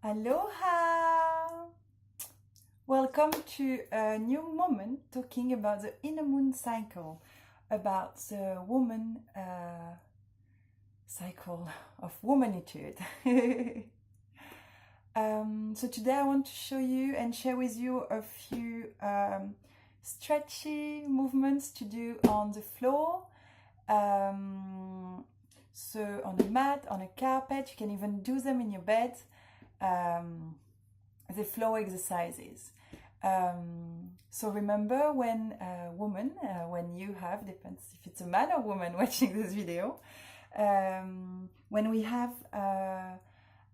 Aloha! Welcome to a new moment talking about the inner moon cycle, about the woman cycle of womanitude. So today I want to show you and share with you a few stretchy movements to do on the floor. So on a mat, on a carpet, you can even do them in your bed. The floor exercises. So remember when a woman, when you have, depends if it's a man or woman watching this video, when we have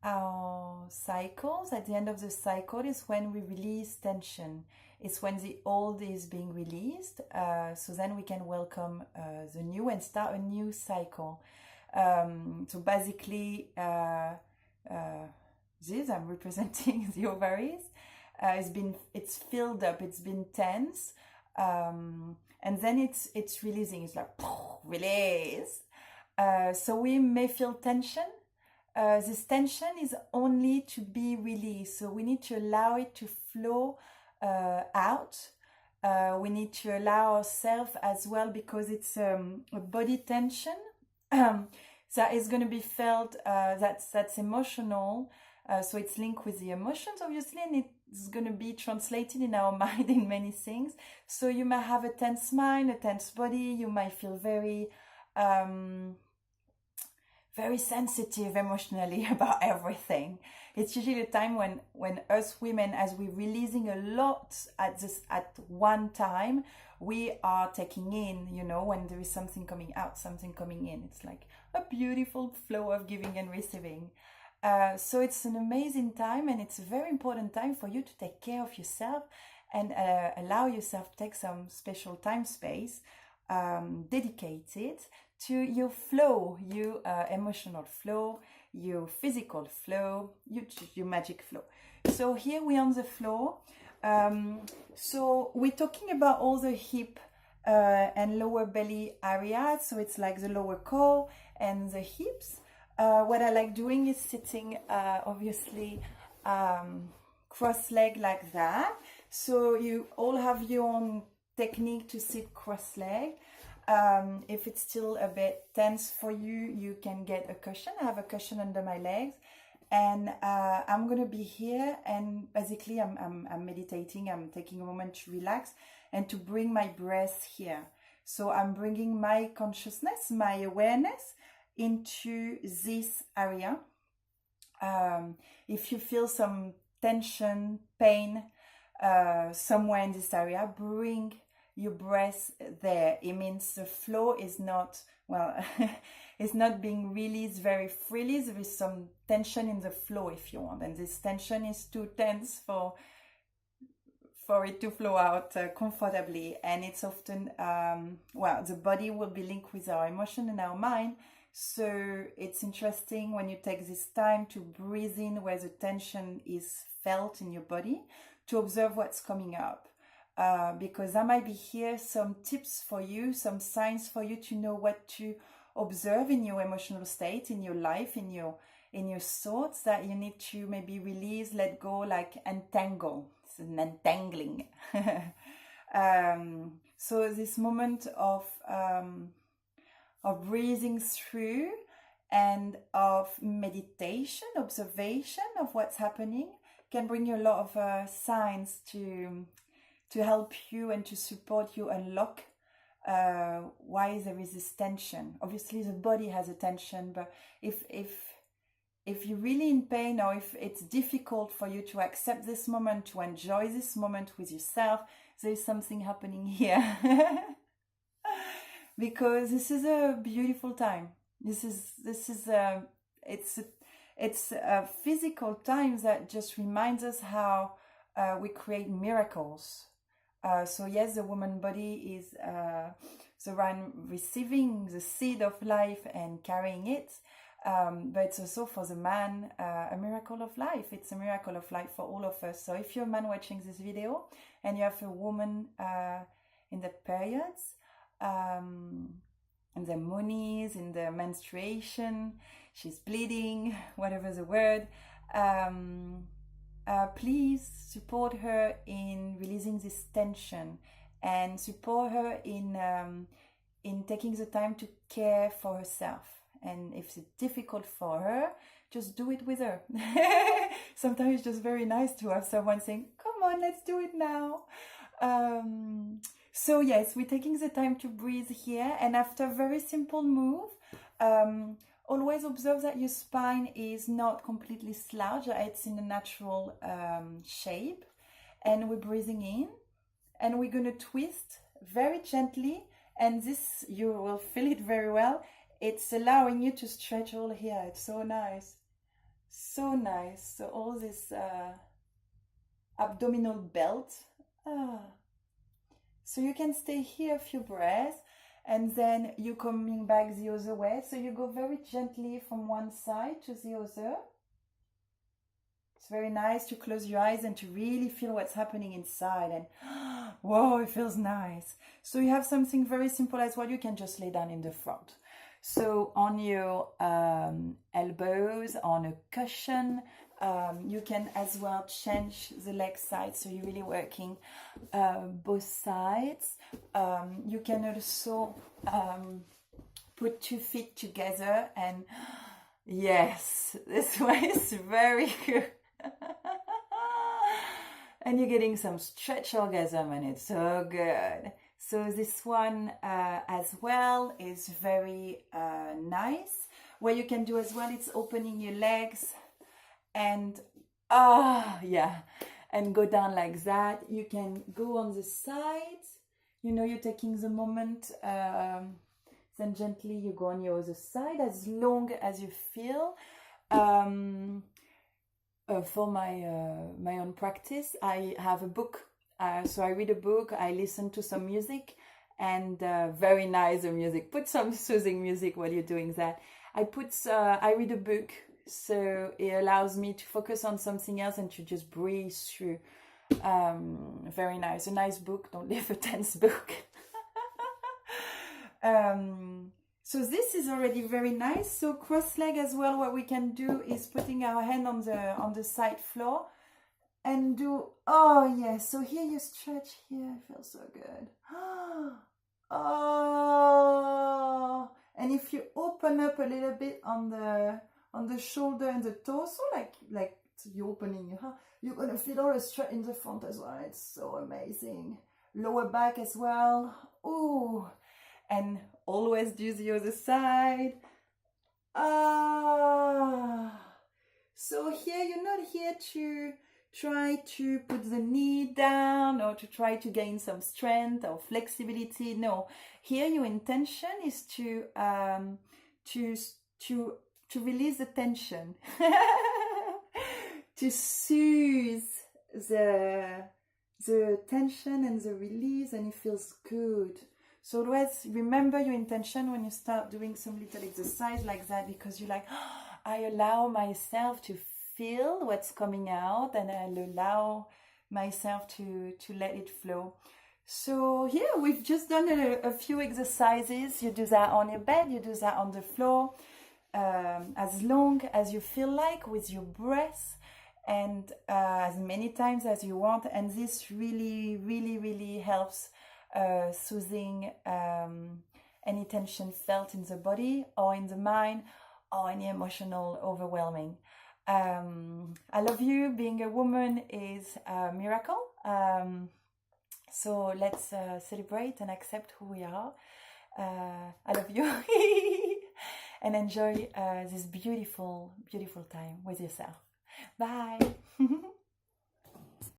our cycles, at the end of the cycle is when we release tension. It's when the old is being released, so then we can welcome the new and start a new cycle. So basically, this I'm representing the ovaries. It's filled up, it's been tense, and then it's releasing. It's like release. So we may feel tension. This tension is only to be released, so we need to allow it to flow out. We need to allow ourselves as well, because it's a body tension that is going to be felt. That's emotional. So it's linked with the emotions, obviously, and it's going to be translated in our mind in many things. So you might have a tense mind, a tense body. You might feel very sensitive emotionally about everything. It's usually a time when us women, as we're releasing a lot at one time, we are taking in, when there is something coming out, something coming in. It's like a beautiful flow of giving and receiving. So it's an amazing time, and it's a very important time for you to take care of yourself and allow yourself to take some special time space dedicated to your flow, your emotional flow, your physical flow, your magic flow. So here we're on the floor. So we're talking about all the hip and lower belly areas. So it's like the lower core and the hips. What I like doing is sitting, obviously, cross-legged like that. So you all have your own technique to sit cross-legged. If it's still a bit tense for you, you can get a cushion. I have a cushion under my legs, and I'm gonna be here, and basically I'm meditating. I'm taking a moment to relax and to bring my breath here. So I'm bringing my consciousness, my awareness into this area. If you feel some tension, pain somewhere in this area, bring your breath there. It means the flow is not, it's not being released very freely. There is some tension in the flow, if you want, and this tension is too tense for it to flow out comfortably. And it's often, the body will be linked with our emotion and our mind. So it's interesting when you take this time to breathe in where the tension is felt in your body, to observe what's coming up. Because I might be here some tips for you, some signs for you to know what to observe in your emotional state, in your life, in your thoughts, that you need to maybe release, let go, like entangle. It's an entangling. So this moment of breathing through and of meditation, observation of what's happening, can bring you a lot of signs to help you and to support you unlock why there is this tension. Obviously the body has a tension, but if you're really in pain, or if it's difficult for you to accept this moment, to enjoy this moment with yourself, there is something happening here. Because this is a beautiful time. It's a physical time that just reminds us how we create miracles. So yes, the woman body is around receiving the seed of life and carrying it, but it's also for the man a miracle of life. It's a miracle of life for all of us. So if you're a man watching this video and you have a woman in the periods, in the monies, in the menstruation, she's bleeding, whatever the word, Please support her in releasing this tension, and support her in taking the time to care for herself. And if it's difficult for her, just do it with her. Sometimes it's just very nice to have someone saying, come on, let's do it now. So yes, we're taking the time to breathe here, and after a very simple move, always observe that your spine is not completely slouched, it's in a natural shape. And we're breathing in, and we're going to twist very gently, and this, you will feel it very well. It's allowing you to stretch all here. It's so nice. So nice. So all this abdominal belt. So you can stay here a few breaths, and then you're coming back the other way. So you go very gently from one side to the other. It's very nice to close your eyes and to really feel what's happening inside. And whoa, it feels nice. So you have something very simple as well. You can just lay down in the front. So on your elbows, on a cushion, you can as well change the leg side. So you're really working both sides. You can also put 2 feet together, and yes, this way is very good. And you're getting some stretch orgasm, and it's so good. So this one as well is very nice. What you can do as well, it's opening your legs and and go down like that. You can go on the sides. You know, you're taking the moment, then gently you go on your other side as long as you feel. For my own practice, I have a book. So I read a book, I listen to some music, and very nice music. Put some soothing music while you're doing that. I read a book, so it allows me to focus on something else and to just breathe through. Very nice. A nice book, don't leave a tense book. So this is already very nice. So cross leg as well, what we can do is putting our hand on the side floor and do, oh yes, so here you stretch here, it feels so good. Oh, and if you open up a little bit on the shoulder and the torso, like you're opening, you're gonna feel all the stretch in the front as well. It's so amazing. Lower back as well. Ooh, and always do the other side. So here you're not here to try to put the knee down or to try to gain some strength or flexibility. No, here your intention is to release the tension, to soothe the tension and the release, and it feels good. So always remember your intention when you start doing some little exercise like that, because you're like, oh, I allow myself to feel what's coming out, and I'll allow myself to let it flow. So yeah, we've just done a few exercises. You do that on your bed, you do that on the floor, as long as you feel like, with your breath, and as many times as you want. And this really, really, really helps soothing any tension felt in the body or in the mind or any emotional overwhelming. I love you. Being a woman is a miracle. So let's celebrate and accept who we are. I love you. And enjoy this beautiful, beautiful time with yourself. Bye.